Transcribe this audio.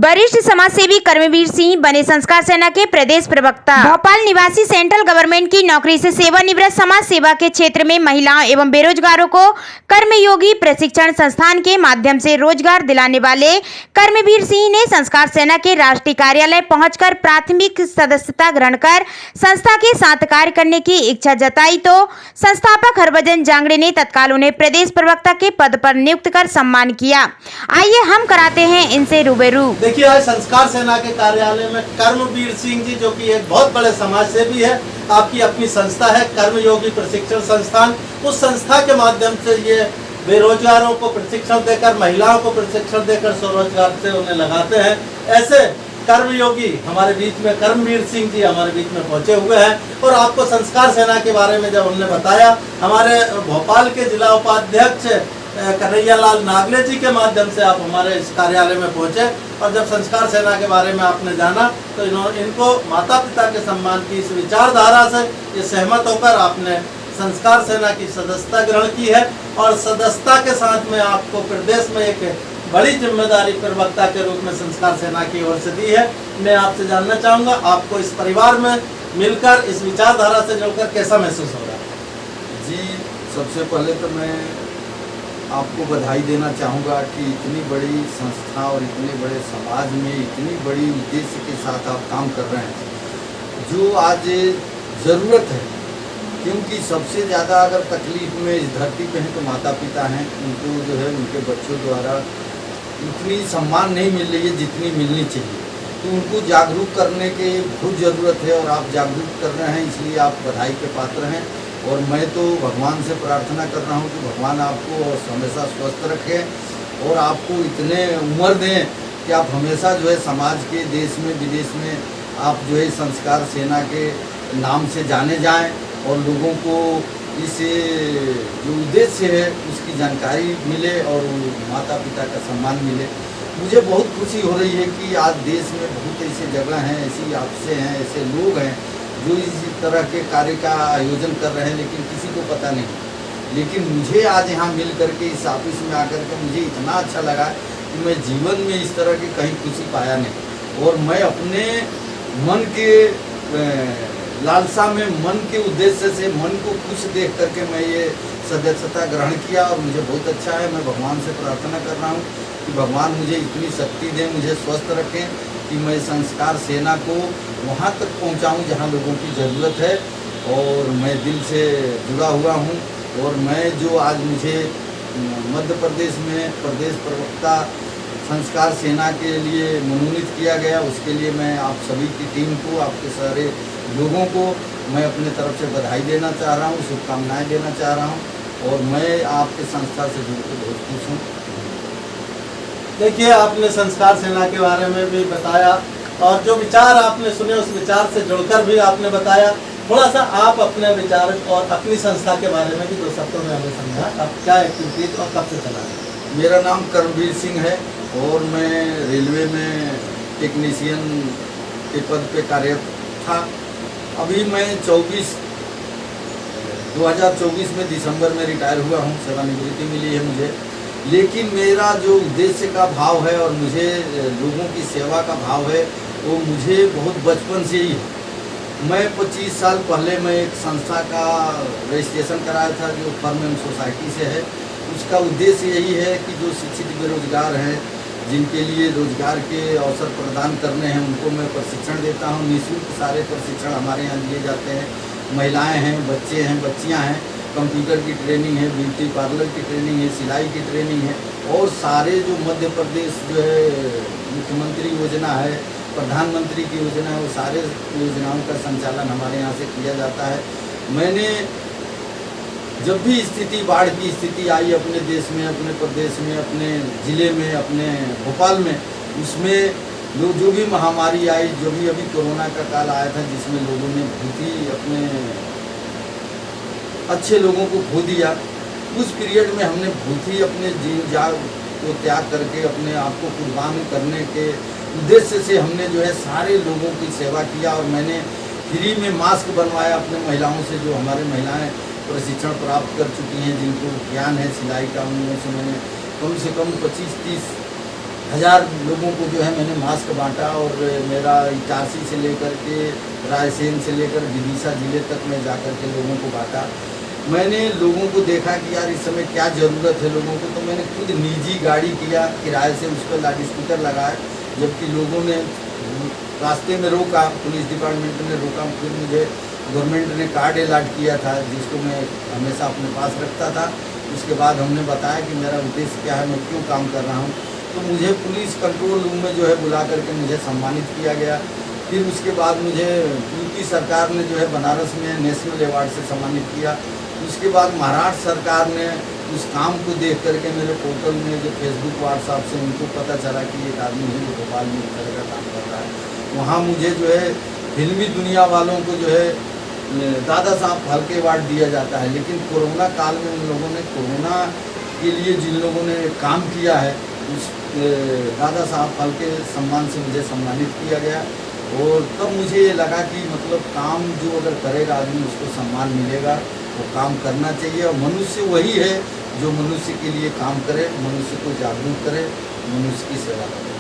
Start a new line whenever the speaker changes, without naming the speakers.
वरिष्ठ समाजसेवी कर्मवीर सिंह बने संस्कार सेना के प्रदेश प्रवक्ता। भोपाल निवासी सेंट्रल गवर्नमेंट की नौकरी से सेवानिवृत्त समाज सेवा के क्षेत्र में महिलाओं एवं बेरोजगारों को कर्मयोगी प्रशिक्षण संस्थान के माध्यम से रोजगार दिलाने वाले कर्मवीर सिंह ने संस्कार सेना के राष्ट्रीय कार्यालय पहुंचकर प्राथमिक सदस्यता ग्रहण कर संस्था के साथ कार्य करने की इच्छा जताई तो संस्थापक हरभजन जांगड़े ने तत्काल उन्हें प्रदेश प्रवक्ता के पद पर नियुक्त कर सम्मान किया। आइए हम कराते हैं इनसे रूबरू।
देखिए, आज संस्कार सेना के कार्यालय में कर्मवीर सिंह जी, जो कि एक बहुत बड़े समाज सेवी है, आपकी अपनी संस्था है कर्मयोगी प्रशिक्षण संस्थान। उस संस्था के माध्यम से ये बेरोजगारों को प्रशिक्षण देकर, महिलाओं को प्रशिक्षण देकर स्वरोजगार से उन्हें लगाते हैं। ऐसे कर्मयोगी हमारे बीच में कर्मवीर सिंह जी हमारे बीच में पहुंचे हुए हैं। और आपको संस्कार सेना के बारे में जब उन्होंने बताया, हमारे भोपाल के जिला उपाध्यक्ष कन्हैयालाल नागले जी के माध्यम से आप हमारे इस कार्यालय में पहुंचे और जब संस्कार सेना के बारे में आपने जाना तो इनको माता पिता के सम्मान की इस विचारधारा से ये सहमत होकर आपने संस्कार सेना की सदस्यता ग्रहण की है। और सदस्यता के साथ में आपको प्रदेश में एक बड़ी जिम्मेदारी प्रवक्ता के रूप में संस्कार सेना की ओर से दी है। मैं आपसे जानना चाहूँगा, आपको इस परिवार में मिलकर, इस विचारधारा से जुड़कर कैसा महसूस हो रहा है?
जी, सबसे पहले तो मैं आपको बधाई देना चाहूँगा कि इतनी बड़ी संस्था और इतने बड़े समाज में इतनी बड़ी उद्देश्य के साथ आप काम कर रहे हैं, जो आज ज़रूरत है। क्योंकि सबसे ज़्यादा अगर तकलीफ में इस धरती पे हैं तो माता पिता हैं। उनको जो है उनके बच्चों द्वारा उतनी सम्मान नहीं मिल रही है जितनी मिलनी चाहिए, तो उनको जागरूक करने की बहुत ज़रूरत है और आप जागरूक कर रहे हैं, इसलिए आप बधाई के पात्र हैं। और मैं तो भगवान से प्रार्थना कर रहा हूँ कि भगवान आपको हमेशा स्वस्थ रखें और आपको इतने उम्र दें कि आप हमेशा जो है समाज के, देश में विदेश में आप जो है संस्कार सेना के नाम से जाने जाएं और लोगों को इस जो उद्देश्य है उसकी जानकारी मिले और माता पिता का सम्मान मिले। मुझे बहुत खुशी हो रही है कि आज देश में बहुत ऐसी जगह हैं, ऐसी आपसे हैं, ऐसे लोग हैं जो इसी तरह के कार्य का आयोजन कर रहे हैं, लेकिन किसी को पता नहीं। लेकिन मुझे आज यहाँ मिल करके इस ऑफिस में आकर के मुझे इतना अच्छा लगा कि मैं जीवन में इस तरह की कहीं खुशी पाया नहीं। और मैं अपने मन के लालसा में, मन के उद्देश्य से, मन को खुश देख करके मैं ये सदस्यता ग्रहण किया और मुझे बहुत अच्छा है। मैं भगवान से प्रार्थना कर रहा हूँ कि भगवान मुझे इतनी शक्ति दें, मुझे स्वस्थ रखें कि मैं संस्कार सेना को वहाँ तक पहुँचाऊँ जहाँ लोगों की ज़रूरत है। और मैं दिल से जुड़ा हुआ हूँ। और मैं जो आज मुझे मध्य प्रदेश में प्रदेश प्रवक्ता संस्कार सेना के लिए मनोनीत किया गया, उसके लिए मैं आप सभी की टीम को, आपके सारे लोगों को मैं अपने तरफ से बधाई देना चाह रहा हूँ, शुभकामनाएँ देना चाह रहा हूँ। और मैं आपके संस्था से जुड़कर बहुत खुश हूँ।
देखिए, आपने संस्कार सेना के बारे में भी बताया और जो विचार आपने सुने उस विचार से जुड़कर भी आपने बताया। थोड़ा सा आप अपने विचार और अपनी संस्था के बारे में भी दो शब्दों में हमें समझा, आप क्या एक्टिविटीज और कब से चला रहे हैं?
मेरा नाम कर्मवीर सिंह है और मैं रेलवे में टेक्नीशियन के पद पे कार्यरत था। अभी मैं 2024 में दिसंबर में रिटायर हुआ हूँ, सेवानिवृत्ति मिली है मुझे। लेकिन मेरा जो उद्देश्य का भाव है और मुझे लोगों की सेवा का भाव है वो मुझे बहुत बचपन से ही है। मैं 25 साल पहले मैं एक संस्था का रजिस्ट्रेशन कराया था जो फर्म एंड सोसाइटी से है। उसका उद्देश्य यही है कि जो शिक्षित बेरोजगार हैं, जिनके लिए रोजगार के अवसर प्रदान करने हैं, उनको मैं प्रशिक्षण देता हूँ। निःशुल्क सारे प्रशिक्षण हमारे यहाँ दिए जाते हैं। महिलाएँ हैं, बच्चे हैं, बच्चियाँ हैं, कंप्यूटर की ट्रेनिंग है, ब्यूटी पार्लर की ट्रेनिंग है, सिलाई की ट्रेनिंग है। और सारे जो मध्य प्रदेश जो है मुख्यमंत्री योजना है, प्रधानमंत्री की योजना है, वो सारे योजनाओं का संचालन हमारे यहाँ से किया जाता है। मैंने जब भी स्थिति, बाढ़ की स्थिति आई अपने देश में, अपने प्रदेश में, अपने ज़िले में, अपने भोपाल में, उसमें जो भी महामारी आई, जो भी अभी कोरोना का काल आया था जिसमें लोगों ने बहुत ही अपने अच्छे लोगों को खो दिया, उस पीरियड में हमने बहुत ही अपने जीवन जान को त्याग करके अपने आप को कुर्बान करने के उद्देश्य से हमने जो है सारे लोगों की सेवा किया। और मैंने फ्री में मास्क बनवाया अपने महिलाओं से, जो हमारे महिलाएं प्रशिक्षण प्राप्त कर चुकी हैं, जिनको ज्ञान है सिलाई का। उनमें से मैंने कम से कम 25-30 1000 लोगों को जो है मैंने मास्क बांटा और मेरा इटारसी से लेकर के रायसेन से लेकर विदिशा ज़िले तक मैं जाकर के लोगों को बांटा। मैंने लोगों को देखा कि यार इस समय क्या ज़रूरत है लोगों को, तो मैंने खुद निजी गाड़ी किया, किराए से उस पर लाउड स्पीकर लगाया, जबकि लोगों ने रास्ते में रोका, पुलिस डिपार्टमेंट ने रोका। फिर मुझे गवर्नमेंट ने कार्ड अलॉट किया था जिसको मैं हमेशा अपने पास रखता था। उसके बाद हमने बताया कि मेरा उद्देश्य क्या है, मैं क्यों काम कर रहा हूँ, तो मुझे पुलिस कंट्रोल रूम में जो है बुला करके मुझे सम्मानित किया गया। फिर उसके बाद मुझे यूपी सरकार ने जो है बनारस में नेशनल अवार्ड से सम्मानित किया। उसके बाद महाराष्ट्र सरकार ने उस काम को देख करके मेरे पोर्टल में जो फेसबुक व्हाट्सएप से उनको पता चला कि एक आदमी है जो भोपाल में इस तरह का काम कर रहा है। वहाँ मुझे जो है फिल्मी दुनिया वालों को जो है दादा साहब फाल्के अवार्ड दिया जाता है, लेकिन कोरोना काल में उन लोगों ने कोरोना के लिए जिन लोगों ने काम किया है उस दादा साहब फाल्के सम्मान से मुझे सम्मानित किया गया। और तब मुझे ये लगा कि मतलब काम जो अगर करेगा आदमी उसको सम्मान मिलेगा, वो काम करना चाहिए। और मनुष्य वही है जो मनुष्य के लिए काम करे, मनुष्य को जागरूक करे, मनुष्य की सेवा करे।